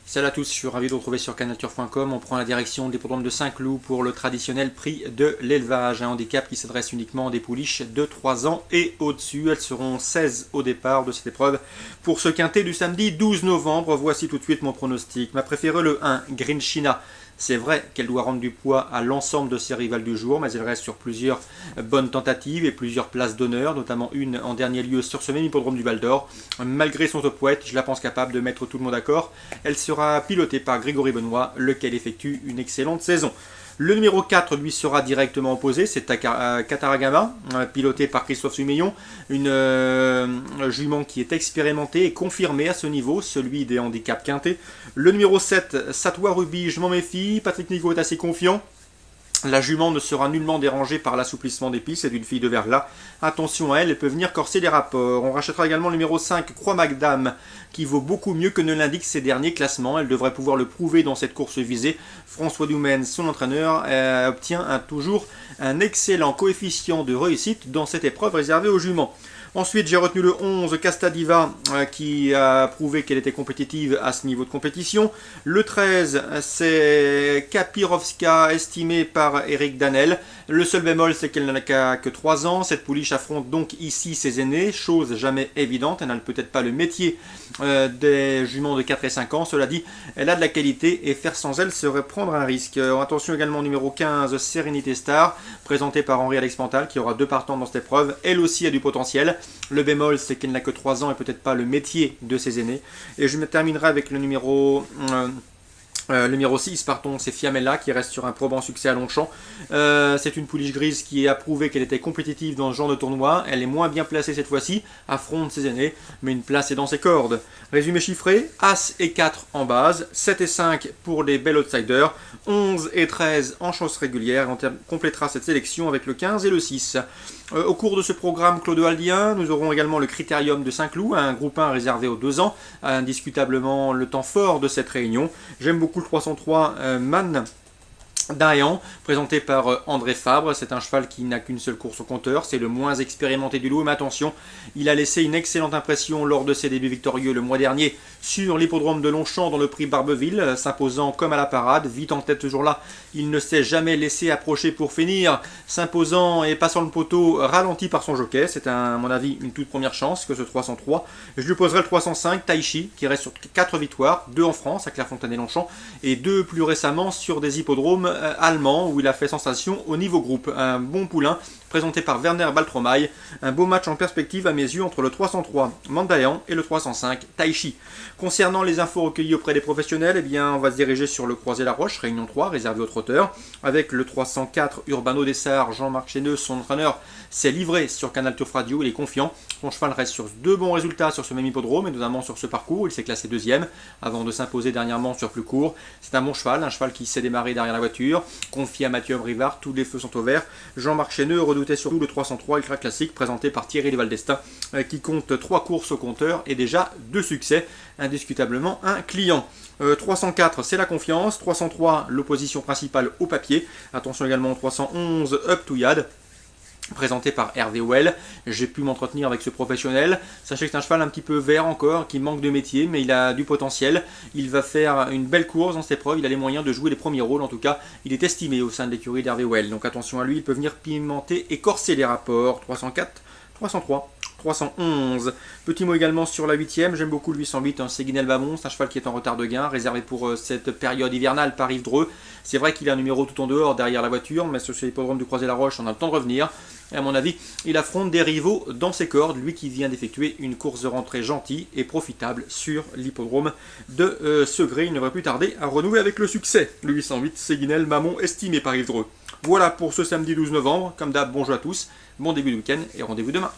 Salut à tous, je suis ravi de vous retrouver sur canalturf.com. On prend la direction de l'hippodrome de Saint-Cloud pour le traditionnel prix de l'élevage. Un handicap qui s'adresse uniquement à des pouliches de 3 ans et au-dessus. Elles seront 16 au départ de cette épreuve. Pour ce quintet du samedi 12 novembre, voici tout de suite mon pronostic. Ma préférée, le 1, Green China. C'est vrai qu'elle doit rendre du poids à l'ensemble de ses rivales du jour, mais elle reste sur plusieurs bonnes tentatives et plusieurs places d'honneur, notamment une en dernier lieu sur ce même hippodrome du Val d'Or. Malgré son top weight, je la pense capable de mettre tout le monde d'accord. Elle sera pilotée par Grégory Benoît, lequel effectue une excellente saison. Le numéro 4 lui sera directement opposé, c'est Kataragama, piloté par Christophe Sumeillon, une jument qui est expérimentée et confirmée à ce niveau, celui des handicaps quintés. Le numéro 7, Satwa Ruby, je m'en méfie, Patrick Nico est assez confiant. La jument ne sera nullement dérangée par l'assouplissement des pistes, c'est une fille de verglas. Attention à elle, elle peut venir corser les rapports. On rachètera également le numéro 5, Croix Magdam, qui vaut beaucoup mieux que ne l'indiquent ses derniers classements. Elle devrait pouvoir le prouver dans cette course visée. François Doumen, son entraîneur, obtient toujours un excellent coefficient de réussite dans cette épreuve réservée aux juments. Ensuite, j'ai retenu le 11, Castadiva, qui a prouvé qu'elle était compétitive à ce niveau de compétition. Le 13, c'est Kapirovska, estimé par Eric Danel. Le seul bémol, c'est qu'elle n'a que 3 ans. Cette pouliche affronte donc ici ses aînés, chose jamais évidente. Elle n'a peut-être pas le métier des juments de 4 et 5 ans. Cela dit, elle a de la qualité et faire sans elle serait prendre un risque. Attention également au numéro 15, Serenity Star, présenté par Henri-Alex Pantal, qui aura 2 partants dans cette épreuve. Elle aussi a du potentiel. Le bémol, c'est qu'elle n'a que 3 ans et peut-être pas le métier de ses aînés. Et je me terminerai avec le numéro 6, pardon, c'est Fiamella qui reste sur un probant succès à Longchamp. C'est une pouliche grise qui a prouvé qu'elle était compétitive dans ce genre de tournoi. Elle est moins bien placée cette fois-ci, affronte ses aînés, mais une place est dans ses cordes. Résumé chiffré, As et 4 en base, 7 et 5 pour les belles outsiders, 11 et 13 en chance régulière. On complétera cette sélection avec le 15 et le 6. Au cours de ce programme clodoaldien, nous aurons également le Critérium de Saint-Cloud, un groupe 1 réservé aux 2 ans, indiscutablement le temps fort de cette réunion. J'aime beaucoup le 303 Man d'Aéan, présenté par André Fabre. C'est un cheval qui n'a qu'une seule course au compteur, c'est le moins expérimenté du lot, mais attention, il a laissé une excellente impression lors de ses débuts victorieux le mois dernier sur l'hippodrome de Longchamp dans le prix Barbeville, s'imposant comme à la parade, vite en tête ce jour-là. Il ne s'est jamais laissé approcher pour finir, s'imposant et passant le poteau ralenti par son jockey. C'est à mon avis une toute première chance que ce 303. Je lui poserai le 305 Taichi, qui reste sur 4 victoires, 2 en France à Clairefontaine et Longchamp, et 2 plus récemment sur des hippodromes allemand où il a fait sensation au niveau groupe. Un bon poulain présenté par Werner Baltromaille. Un beau match en perspective à mes yeux entre le 303 Mandayan et le 305 Taichi. Concernant les infos recueillies auprès des professionnels, eh bien, on va se diriger sur le Croisé-la-Roche, Réunion 3, réservé aux trotteurs, avec le 304 Urbano Dessart. Jean-Marc Chéneux, son entraîneur, s'est livré sur Canal Turf Radio, il est confiant. Son cheval reste sur 2 bons résultats sur ce même hippodrome, et notamment sur ce parcours. Il s'est classé 2e avant de s'imposer dernièrement sur plus court. C'est un bon cheval, un cheval qui s'est démarré derrière la voiture, confié à Mathieu Brivard, tous les feux sont au vert. Jean-Marc Chéneux redoutait surtout le 303 Ultra Classique, présenté par Thierry de Valdestin, qui compte 3 courses au compteur et déjà 2 succès, indiscutablement un client. 304, c'est la confiance. 303, l'opposition principale au papier. Attention également au 311 Up to Yad, présenté par Hervé Well. J'ai pu m'entretenir avec ce professionnel. Sachez que c'est un cheval un petit peu vert encore, qui manque de métier, mais il a du potentiel. Il va faire une belle course dans cette épreuve. Il a les moyens de jouer les premiers rôles. En tout cas, il est estimé au sein de l'écurie d'Hervé Well. Donc attention à lui, il peut venir pimenter et corser les rapports. 304, 303. 311. Petit mot également sur la 8e, j'aime beaucoup le 808, un Séguinel Bamon, c'est un cheval qui est en retard de gain, réservé pour cette période hivernale par Yves Dreux. C'est vrai qu'il a un numéro tout en dehors derrière la voiture, mais sur l'hippodrome du Croisé-la-Roche, on a le temps de revenir. Et à mon avis, il affronte des rivaux dans ses cordes, lui qui vient d'effectuer une course de rentrée gentille et profitable sur l'hippodrome de Segré. Il ne devrait plus tarder à renouer avec le succès. Le 808, Séguinel Bamon, estimé par Yves Dreux. Voilà pour ce samedi 12 novembre. Comme d'hab, bonjour à tous, bon début de week-end et rendez-vous demain.